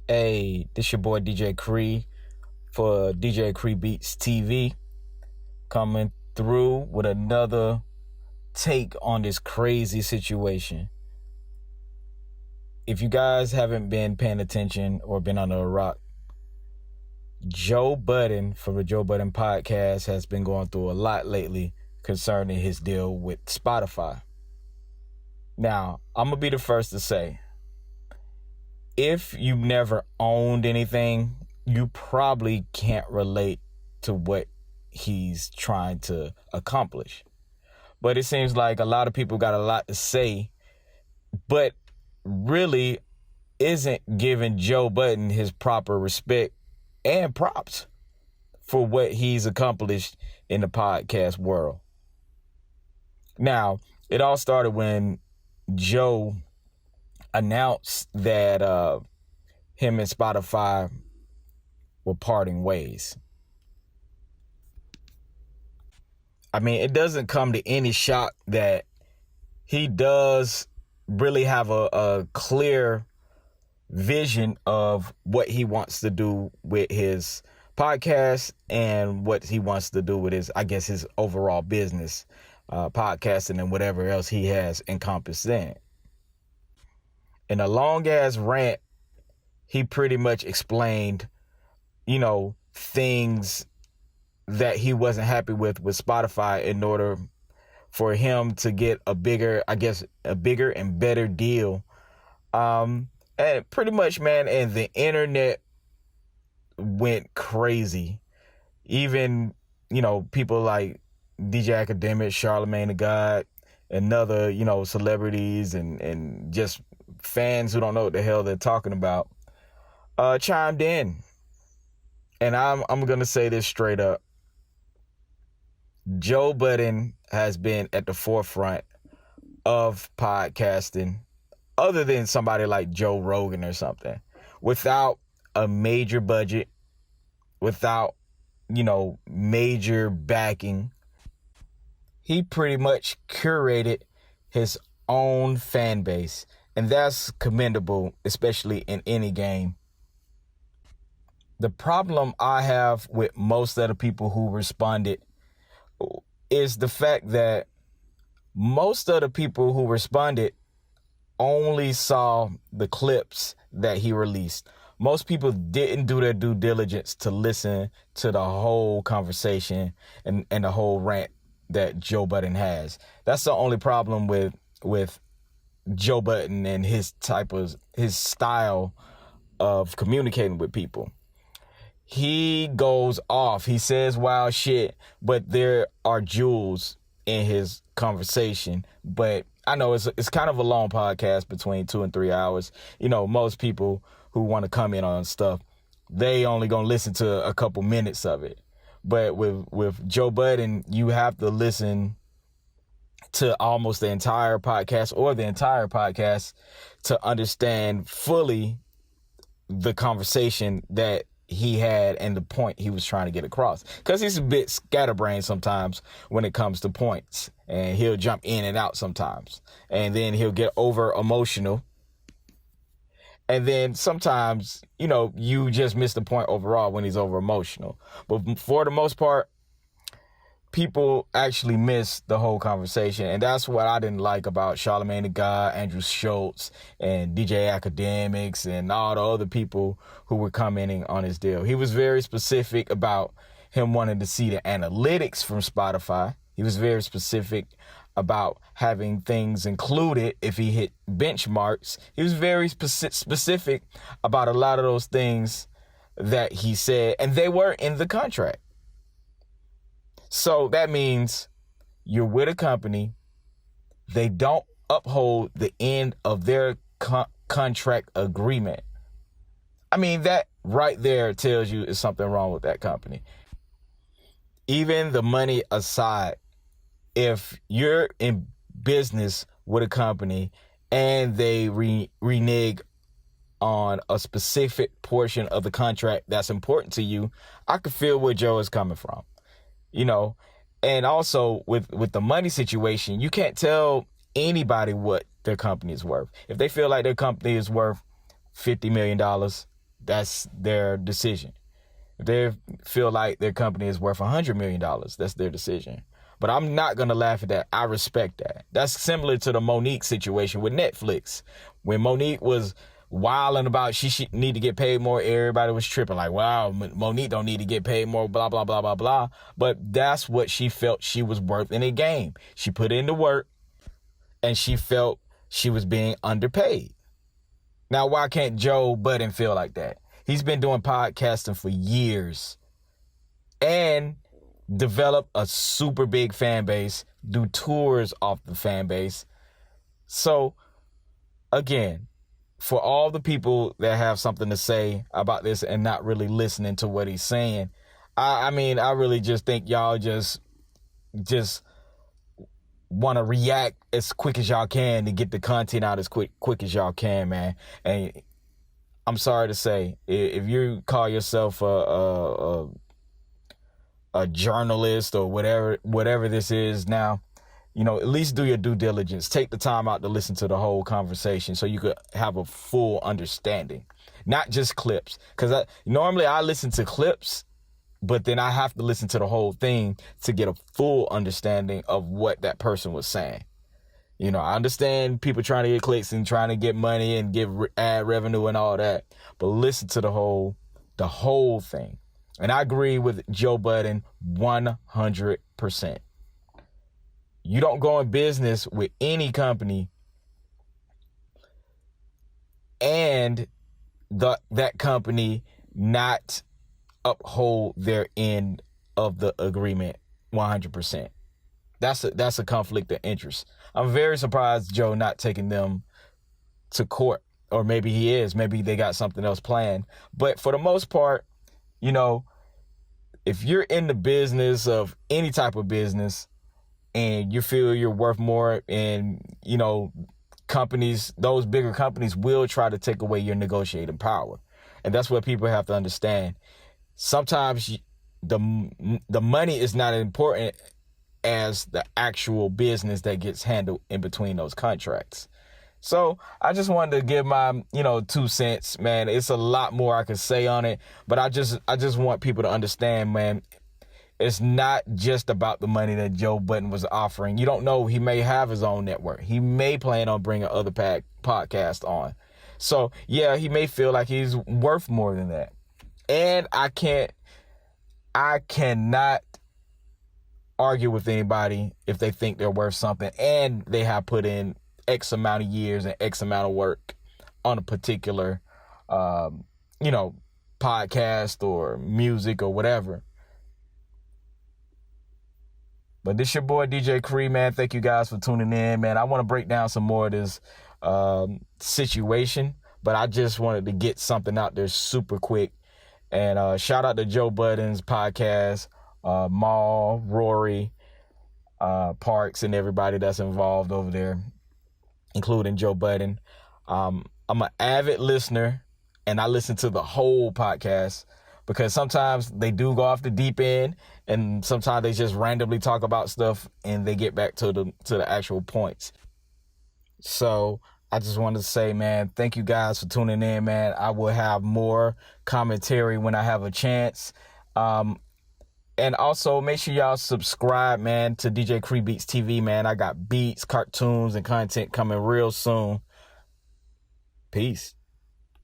Hey, this your boy DJ Cree for Djcreebeatstv, coming through with another take on this crazy situation. If you guys haven't been paying attention or been under a rock, Joe Budden from the Joe Budden podcast has been going through a lot lately concerning his deal with Spotify. Now, I'm going to be the first to say, if you've never owned anything, you probably can't relate to what he's trying to accomplish. But it seems like a lot of people got a lot to say, but really isn't giving Joe Budden his proper respect and props for what he's accomplished in the podcast world. Now, it all started when Joe announced that him and Spotify were parting ways. I mean, it doesn't come to any shock that he does really have a clear vision of what he wants to do with his podcast and what he wants to do with his overall business, podcasting and whatever else he has encompassed in it. In a long ass rant, he pretty much explained, things that he wasn't happy with Spotify in order for him to get a bigger and better deal. And pretty much, man, and the internet went crazy. Even, people like DJ Academic, Charlemagne the God, and other, celebrities and just fans who don't know what the hell they're talking about, chimed in. And I'm going to say this straight up. Joe Budden has been at the forefront of podcasting, other than somebody like Joe Rogan or something, without a major budget, without, major backing. He pretty much curated his own fan base, and that's commendable, especially in any game. The problem I have with most of the people who responded is the fact that most of the people who responded only saw the clips that he released. Most people didn't do their due diligence to listen to the whole conversation and the whole rant that Joe Budden has. That's the only problem with Joe Budden and his style of communicating with people. He goes off. He says wild shit, but there are jewels in his conversation. But I know it's kind of a long podcast, between 2 and 3 hours. Most people who want to comment on stuff, they only gonna listen to a couple minutes of it. But with Joe Budden, you have to listen to almost the entire podcast or the entire podcast to understand fully the conversation that he had and the point he was trying to get across. Because he's a bit scatterbrained sometimes when it comes to points, and he'll jump in and out sometimes, and then he'll get over emotional, and then sometimes you just miss the point overall when he's over emotional. But for the most part, people actually miss the whole conversation, and that's what I didn't like about Charlemagne the God, Andrew Schultz, and DJ Academics, and all the other people who were commenting on his deal. He was very specific about him wanting to see the analytics from Spotify. He was very specific about having things included if he hit benchmarks. He was very specific about a lot of those things that he said, and they were in the contract. So that means you're with a company, they don't uphold the end of their contract agreement. I mean, that right there tells you there's something wrong with that company. Even the money aside, if you're in business with a company and they renege on a specific portion of the contract that's important to you, I can feel where Joe is coming from. And also with the money situation, you can't tell anybody what their company is worth. If they feel like their company is worth $50 million, that's their decision. If they feel like their company is worth $100 million, that's their decision. But I'm not going to laugh at that. I respect that. That's similar to the Monique situation with Netflix. When Monique was wilding about she need to get paid more, everybody was tripping like, wow, Monique don't need to get paid more, blah, blah, blah, blah, blah. But that's what she felt she was worth in a game. She put in the work and she felt she was being underpaid. Now, why can't Joe Budden feel like that? He's been doing podcasting for years and develop a super big fan base, do tours off the fan base. So, again, for all the people that have something to say about this and not really listening to what he's saying, I mean, I really just think y'all just want to react as quick as y'all can to get the content out as quick as y'all can, man. And I'm sorry to say, if you call yourself a journalist or whatever this is now, you know, at least do your due diligence. Take the time out to listen to the whole conversation so you could have a full understanding, not just clips. Because normally I listen to clips, but then I have to listen to the whole thing to get a full understanding of what that person was saying. You know, I understand people trying to get clicks and trying to get money and get ad revenue and all that, but listen to the whole thing. And I agree with Joe Budden 100%. You don't go in business with any company and that company not uphold their end of the agreement 100%. That's a conflict of interest. I'm very surprised Joe not taking them to court, or maybe he is. Maybe they got something else planned. But for the most part, you know, if you're in the business of any type of business and you feel you're worth more, and, you know, companies, those bigger companies will try to take away your negotiating power. And that's what people have to understand. Sometimes the money is not as important as the actual business that gets handled in between those contracts. So I just wanted to give my, 2 cents, man. It's a lot more I could say on it, but I just want people to understand, man, it's not just about the money that Joe Budden was offering. You don't know, he may have his own network. He may plan on bringing other podcasts on. So yeah, he may feel like he's worth more than that. And I cannot argue with anybody if they think they're worth something and they have put in X amount of years and X amount of work on a particular, podcast or music or whatever. But this your boy, Djcreebeatstv, man. Thank you guys for tuning in, man. I want to break down some more of this situation, but I just wanted to get something out there super quick. And shout out to Joe Buddens podcast, Maul, Rory, Parks, and everybody that's involved over there, including Joe Budden. I'm an avid listener, and I listen to the whole podcast because sometimes they do go off the deep end, and sometimes they just randomly talk about stuff and they get back to the actual points. So I just wanted to say, man, thank you guys for tuning in, man. I will have more commentary when I have a chance. And also make sure y'all subscribe, man, to Djcreebeatstv, man. I got beats, cartoons, and content coming real soon. Peace.